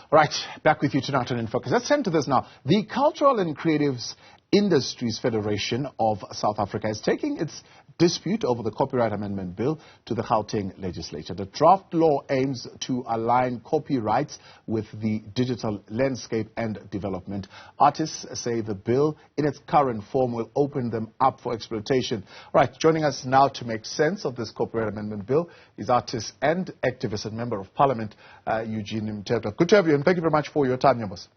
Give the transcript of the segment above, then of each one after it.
Right, back with you tonight on In Focus. Let's turn to this now. The Cultural and Creatives Industries Federation of South Africa is taking its dispute over the Copyright Amendment Bill to the Gauteng legislature. The draft law aims to align copyrights with the digital landscape and development. Artists say the bill in its current form will open them up for exploitation. Right, joining us now to make sense of this Copyright Amendment Bill is artist and activist and Member of Parliament, Eugene Mthethwa. Good to have you, and thank you very much for your time, Yabos.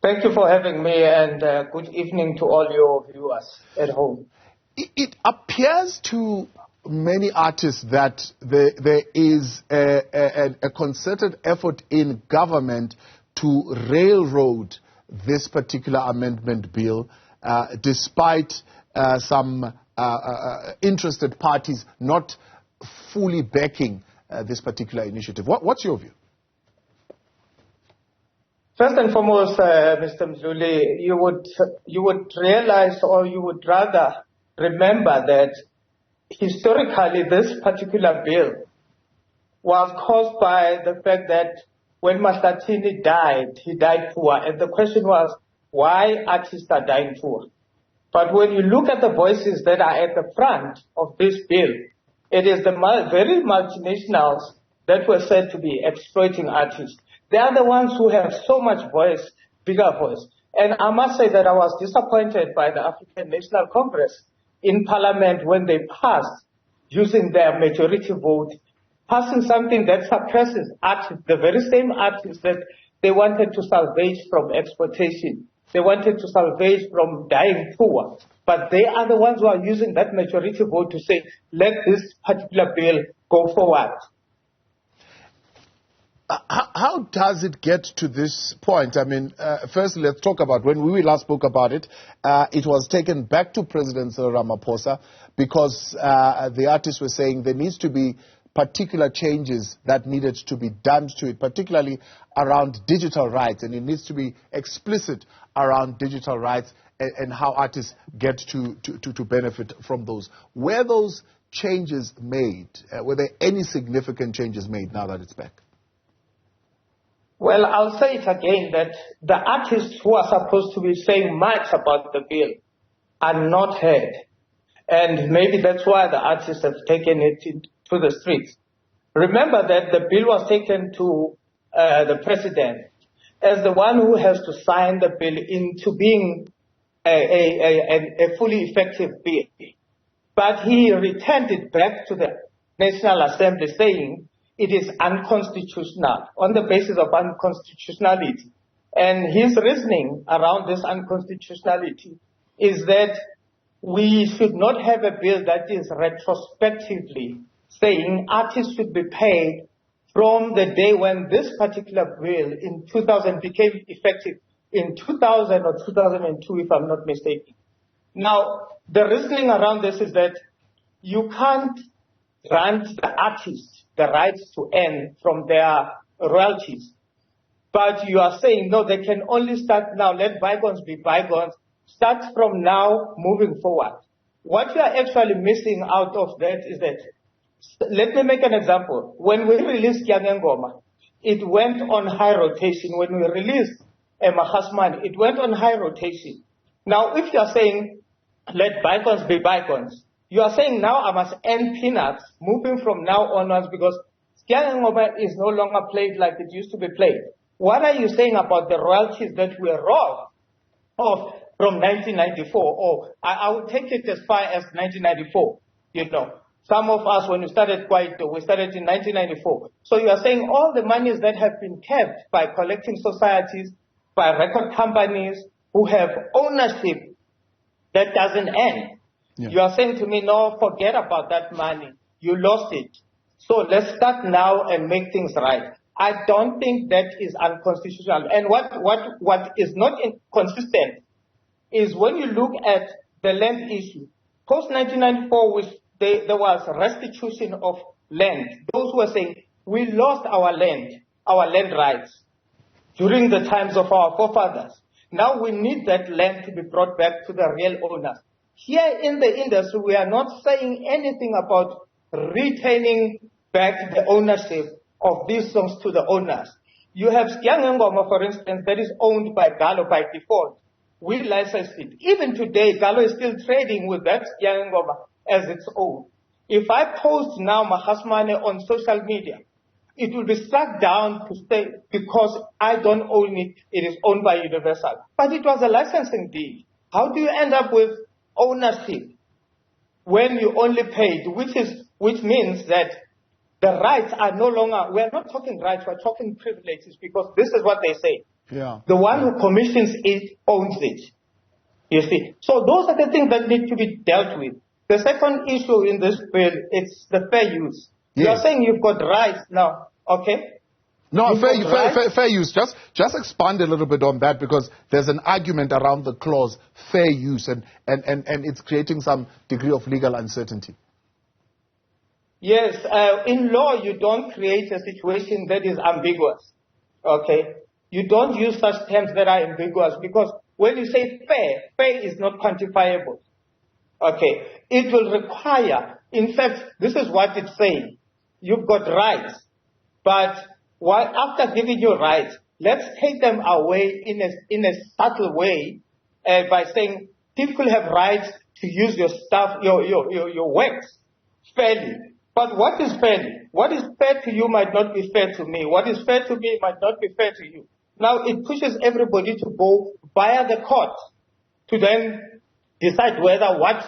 Thank you for having me, and good evening to all your viewers at home. It appears to many artists that there is a concerted effort in government to railroad this particular amendment bill, despite some interested parties not fully backing this particular initiative. What's your view? First and foremost, Mr. Mzuli, you would realize, or you would rather remember, that historically this particular bill was caused by the fact that when Mastatini died, he died poor. And the question was, why artists are dying poor? But when you look at the voices that are at the front of this bill, it is the very multinationals that were said to be exploiting artists. They are the ones who have so much voice, bigger voice. And I must say that I was disappointed by the African National Congress in Parliament when they passed, using their majority vote, passing something that suppresses artists, the very same artists that they wanted to salvage from exploitation. They wanted to salvage from dying poor. But they are the ones who are using that majority vote to say, let this particular bill go forward. How does it get to this point? I mean, first let's talk about when we last spoke about it. It was taken back to President Ramaphosa because the artists were saying there needs to be particular changes that needed to be done to it, particularly around digital rights, and it needs to be explicit around digital rights and how artists get to benefit from those. Were those changes made? Were there any significant changes made now that it's back? Well, I'll say it again, that the artists who are supposed to be saying much about the bill are not heard. And maybe that's why the artists have taken it to the streets. Remember that the bill was taken to the president as the one who has to sign the bill into being a fully effective bill. But he returned it back to the National Assembly saying it is unconstitutional on the basis of unconstitutionality. And his reasoning around this unconstitutionality is that we should not have a bill that is retrospectively saying artists should be paid from the day when this particular bill in 2000 became effective in 2000 or 2002, if I'm not mistaken. Now, the reasoning around this is that you can't grant the artists the rights to earn from their royalties. But you are saying, no, they can only start now, let bygones be bygones, start from now moving forward. What you are actually missing out of that is that, let me make an example. When we released Ngoma, it went on high rotation. When we released Mahasman, it went on high rotation. Now, if you are saying, let bygones be bygones, you are saying now I must earn peanuts moving from now onwards because Ngoma is no longer played like it used to be played. What are you saying about the royalties that were robbed of from 1994? Or I would take it as far as 1994. You know, some of us, when we started we started in 1994. So you are saying all the monies that have been kept by collecting societies, by record companies who have ownership that doesn't end. Yeah. You are saying to me, no, forget about that money. You lost it. So let's start now and make things right. I don't think that is unconstitutional. And what is not consistent is when you look at the land issue. Post-1994, there was restitution of land. Those who were saying, we lost our land rights during the times of our forefathers. Now we need that land to be brought back to the real owners. Here in the industry, we are not saying anything about retaining back the ownership of these songs to the owners. You have Skiyangengoma, for instance, that is owned by Gallo by default. We licensed it. Even today, Gallo is still trading with that Skiyangengoma as its own. If I post now Mahasmane on social media, it will be struck down to say because I don't own it, it is owned by Universal. But it was a licensing deal. How do you end up with ownership when you only paid, which means that the rights are no longer, we're not talking rights, we're talking privileges, because this is what they say. Yeah. The one who commissions it owns it. You see. So those are the things that need to be dealt with. The second issue in this bill, it's the fair use. Yes. You're saying you've got rights now, okay? No, fair use. Just expand a little bit on that, because there's an argument around the clause fair use, and it's creating some degree of legal uncertainty. Yes, in law you don't create a situation that is ambiguous, okay? You don't use such terms that are ambiguous, because when you say fair is not quantifiable, okay? It will require, in fact, this is what it's saying. You've got rights, but after giving you rights, let's take them away in a subtle way by saying people have rights to use your stuff, your works fairly. But what is fairly? What is fair to you might not be fair to me. What is fair to me might not be fair to you. Now it pushes everybody to go via the court to then decide whether what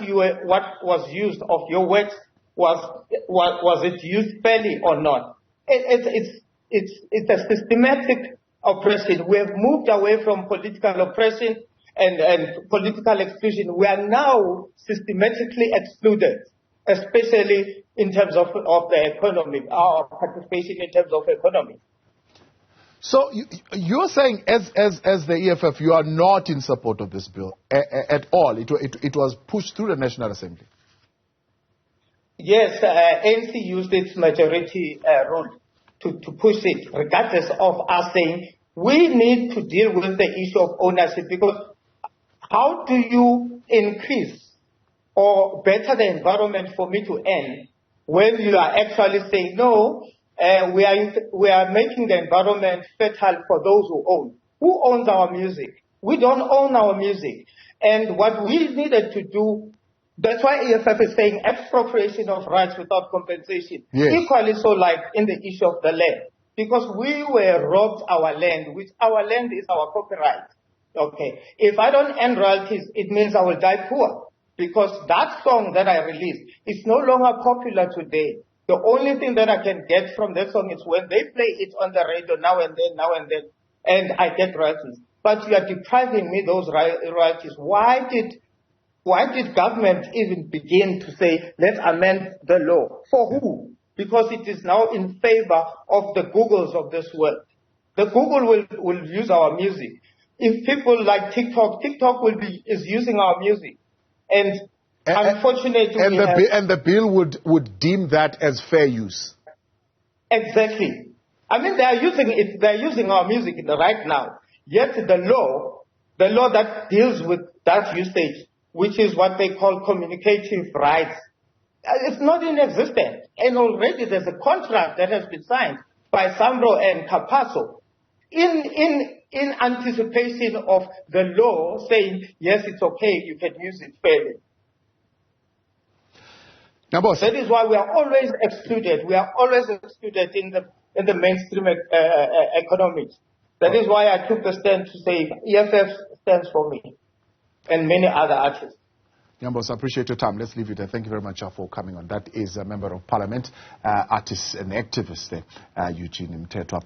was used of your works was it used fairly or not. It's a systematic oppression. We have moved away from political oppression and political exclusion. We are now systematically excluded, especially in terms of the economy, our participation in terms of economy. So you're saying, as the EFF, you are not in support of this bill at all. It was pushed through the National Assembly. Yes, ANC used its majority rule to push it, regardless of us saying we need to deal with the issue of ownership, because how do you increase or better the environment for me to earn when you are actually saying, no, we are making the environment fertile for those who own. Who owns our music? We don't own our music. And what we needed to do, that's why EFF is saying expropriation of rights without compensation. Yes. Equally so like in the issue of the land. Because we were robbed our land, which our land is our copyright. Okay. If I don't earn royalties, it means I will die poor. Because that song that I released is no longer popular today. The only thing that I can get from that song is when they play it on the radio now and then, and I get royalties. But you are depriving me those royalties. Why did government even begin to say, let's amend the law? For who? Because it is now in favor of the Googles of this world. The Google will use our music. If people like TikTok is using our music. And unfortunately, and the bill would deem that as fair use. Exactly. I mean, they are using it. They are using our music right now. Yet the law that deals with that usage, which is what they call communicative rights, it's not in existence. And already there's a contract that has been signed by Samro and Capasso in anticipation of the law saying, yes, it's okay, you can use it fairly. Now, boss, that is why we are always excluded. We are always excluded in the mainstream economics. That is why I took the stand to say EFF stands for me and many other artists. Boss, I appreciate your time. Let's leave it there. Thank you very much for coming on. That is a Member of Parliament, artist and activist there, Eugene Mthethwa.